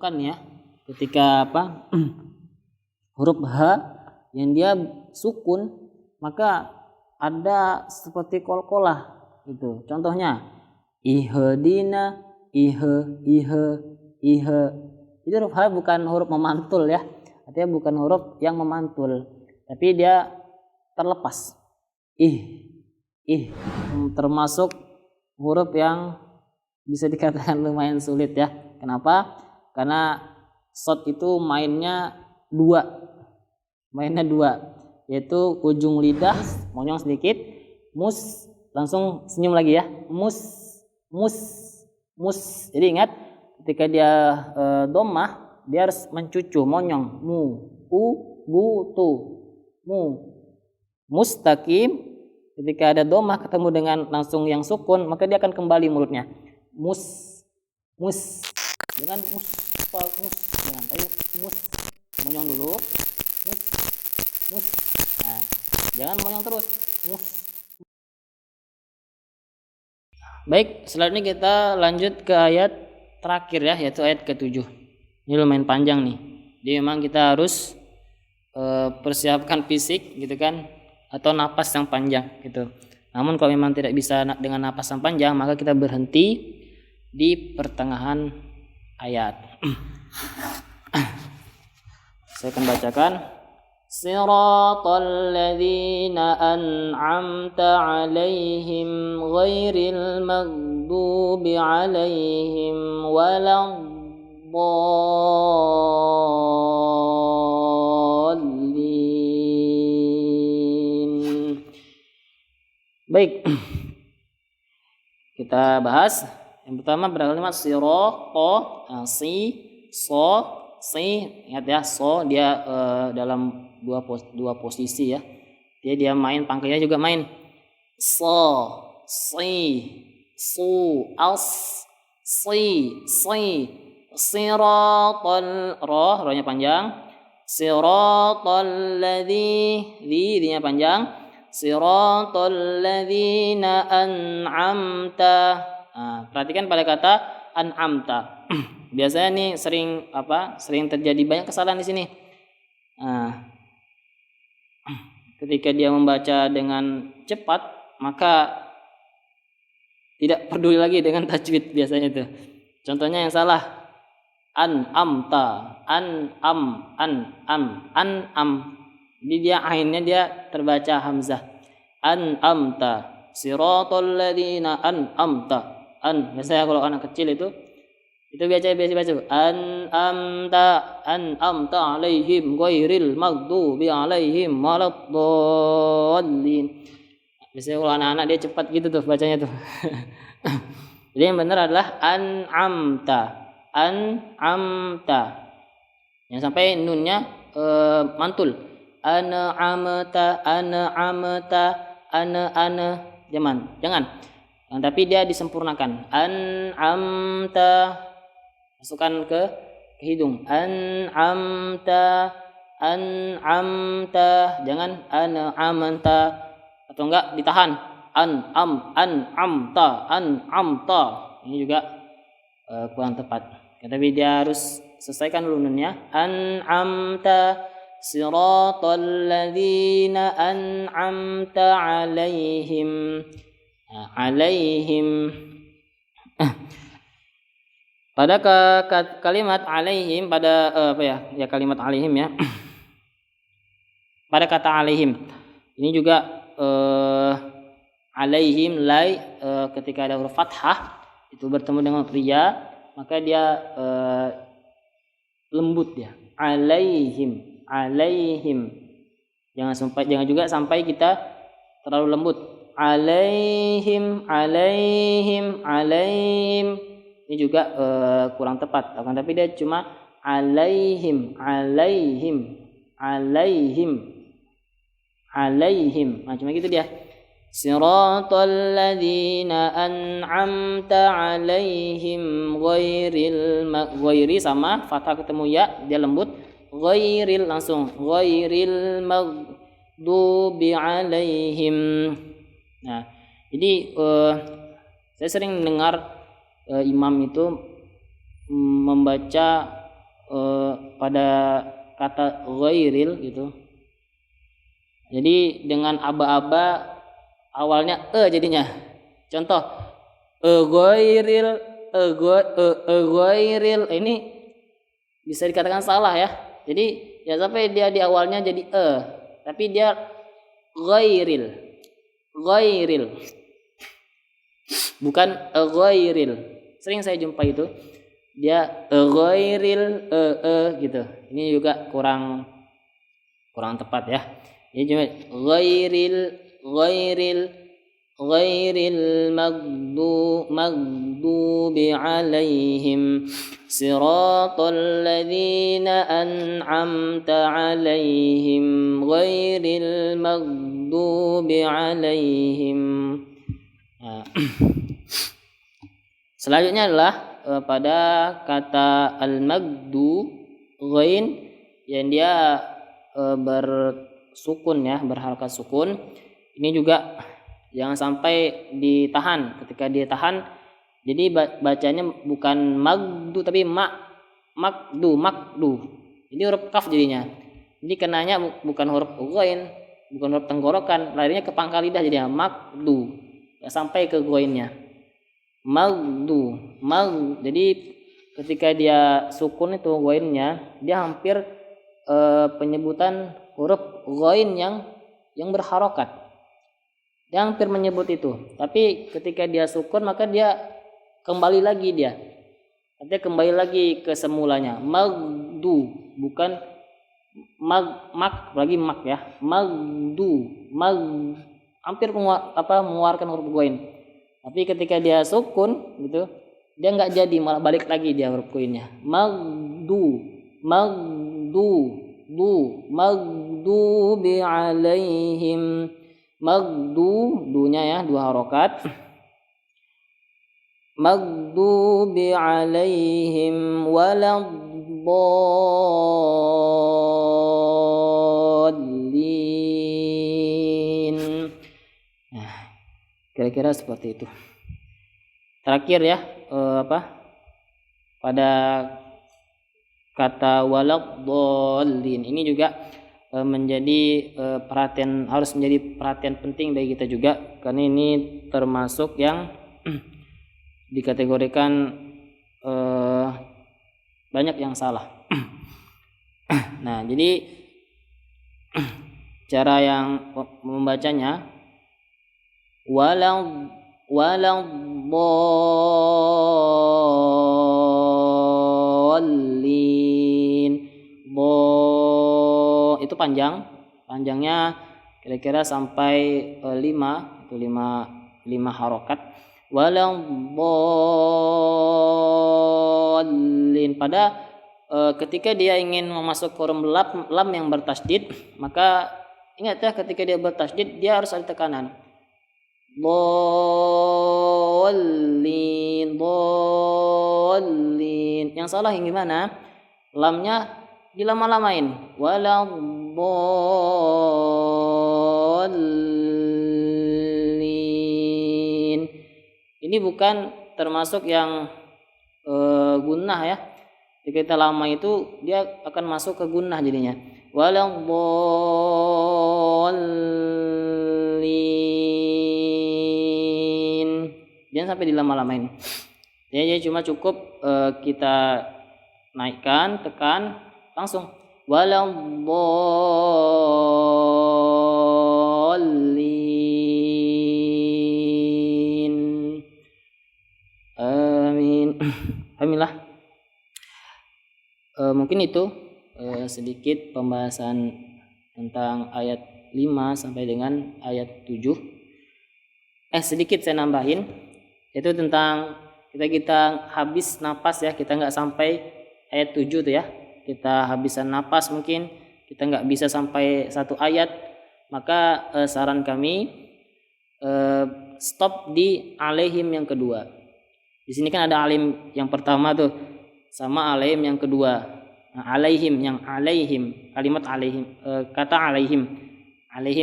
contohkan ya, ketika huruf H yang dia sukun, maka ada seperti kolkolah gitu. Contohnya ihdina, ihe. Itu huruf H bukan huruf memantul ya. Artinya bukan huruf yang memantul, tapi dia terlepas. Termasuk huruf yang bisa dikatakan lumayan sulit ya. Kenapa? Karena shot itu mainnya dua, yaitu ujung lidah monyong sedikit, mus, langsung senyum lagi ya, mus. Jadi ingat, ketika dia dhammah, dia harus mencucu monyong, mustaqim. Ketika ada dhammah ketemu dengan langsung yang sukun, maka dia akan kembali mulutnya, mus. Dengan mus, jangan, ayo mus, monyong dulu, mus. Nah, jangan monyong terus, mus. Baik, selanjutnya kita lanjut ke ayat terakhir ya, yaitu ayat ke-7. Ini lumayan panjang nih. Jadi memang kita harus persiapkan fisik gitu kan, atau napas yang panjang gitu. Namun kalau memang tidak bisa dengan napas yang panjang, maka kita berhenti di pertengahan ayat. Saya akan bacakan. Siratal ladzina an'amta 'alaihim ghairil maghdubi 'alaihim waladdallin. Baik. Kita bahas. Yang pertama berkalimat sirata, si. Ingat ya, so dia dalam dua posisi ya. Dia main pangkainya juga main. So, si, su, as, si. Siratal, rohnya panjang. Siratal ladzi, nya panjang. Siratal ladzina an'amta. Nah, perhatikan pada kata an'amta. Biasanya nih sering terjadi banyak kesalahan di sini. Nah, ketika dia membaca dengan cepat, maka tidak peduli lagi dengan tajwid biasanya itu. Contohnya yang salah, an'amta, an'am. Jadi dia ainnya dia terbaca hamzah. An'amta, siratal ladzina an'amta. Biasanya kalau anak kecil itu biasa baca an'amta alaihim ghairil maghdubi alaihim waladdallin. Biasanya kalau anak-anak dia cepat gitu tuh bacanya tuh. Jadi yang benar adalah an'amta. Yang sampai nunnya mantul. An'amta. Jangan. Nah, tapi dia disempurnakan. An'amta, masukkan ke hidung. An'amta. Jangan an'amta, atau enggak ditahan. An'amta. Ini juga kurang tepat. Tapi dia harus selesaikan dulu nunnya. An'amta siratal ladzina an'amta 'alaihim. Pada kalimat alaihim, pada kalimat alaihim ya. Pada kata alaihim ini juga alaihim ketika ada huruf fathah itu bertemu dengan pria, maka dia lembut ya. Alaihim. Jangan juga sampai kita terlalu lembut. Alaihim. Ini juga kurang tepat. Tapi dia cuma alaihim. Nah, cuma gitu dia. Siratal ladzina an'amta 'alaihim ghairi sama fathah ketemu ya, dia lembut. Ghairil langsung. Ghairil maghdubi 'alaihim. Nah, jadi saya sering dengar imam itu membaca pada kata ghairil gitu. Jadi dengan aba-aba awalnya jadinya. Contoh ghairil ghairil ini bisa dikatakan salah ya. Jadi ya sampai dia di awalnya jadi tapi dia ghairil bukan ghairil. Sering saya jumpa itu dia ghairil gitu. Ini juga kurang tepat ya. Ini cuma ghairil maghdubi alaihim siratal ladzina an'amta alaihim ghairil maghdubi alaihim. Nah, selanjutnya adalah pada kata al-maghdu ghain yang dia bersukun ya, berharakat sukun. Ini juga jangan sampai ditahan. Ketika dia tahan, jadi bacanya bukan magdu tapi makdu. Jadi huruf kaf jadinya. Jadi kenanya bukan huruf ghain, bukan huruf tenggorokan, larinya ke pangkal lidah jadinya makdu. Enggak sampai ke ghainnya. Magdu. Jadi ketika dia sukun itu ghainnya, dia hampir penyebutan huruf ghain yang berharokat. Dia hampir menyebut itu. Tapi ketika dia sukun maka dia kembali lagi dia. Artinya kembali lagi ke semulanya. Magdu, bukan mak ya. Magdu. Hampir mengeluarkan huruf ghain. Tapi ketika dia sukun gitu, dia enggak jadi, malah balik lagi dia huruf ghainnya. Maghdubi alaihim. Dunya ya, 2 harokat. Maghdubi alaihim waladdallin. Nah, kira-kira seperti itu. Terakhir ya, pada kata waladdallin ini juga menjadi harus menjadi perhatian penting bagi kita juga, karena ini termasuk yang dikategorikan banyak yang salah. Nah, jadi cara yang membacanya waladdallin. Itu panjangnya kira-kira sampai 5 harokat. Waladdallin. Pada ketika dia ingin memasuk huruf lam yang bertasydid, maka ingat ya, ketika dia bertasydid dia harus ada tekanan. Dallin. Yang salah yang gimana? Lamnya dilama-lamain. Waladdallin. Ini bukan termasuk yang gunnah ya. Jika kita lama itu dia akan masuk ke gunnah jadinya. Waladdallin. Jangan sampai dilama-lamain. Jadi cuma cukup kita naikkan, tekan, langsung waladdallin. Amin. Alhamdulillah. Mungkin itu sedikit pembahasan tentang ayat 5 sampai dengan ayat 7. Sedikit saya nambahin, itu tentang kita habis napas ya, kita nggak sampai ayat 7 tuh ya, kita habisan napas, mungkin kita nggak bisa sampai 1 ayat, maka saran kami stop di alaihim yang kedua. Di sini kan ada alim yang pertama tuh sama alaihim yang kedua. Nah, alaihim, kalimat alaihim, kata alaihim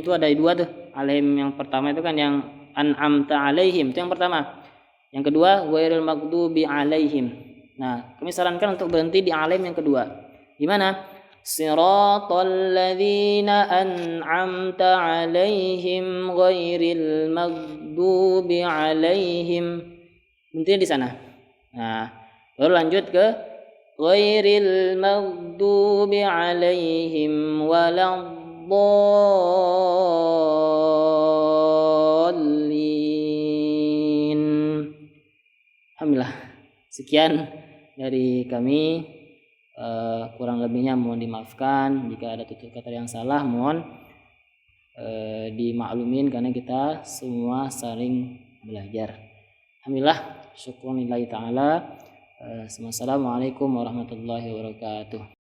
tuh ada 2 tuh. Alaihim yang pertama itu kan yang an'amta alaihim, itu yang pertama. Yang kedua ghairil maghdubi alaihim. Nah, kami sarankan untuk berhenti di alim yang kedua. Gimana? Siratal ladzina an'amta 'alaihim ghairil maghdubi alaihim. Berhenti di sana. Nah, baru lanjut ke ghairil maghdubi 'alaihim waladdallin. Alhamdulillah. Sekian dari kami. Kurang lebihnya mohon dimaafkan. Jika ada tutur kata yang salah mohon dimaklumin karena kita semua saling belajar. Alhamdulillah, syukur lillahi ta'ala. Assalamualaikum warahmatullahi wabarakatuh.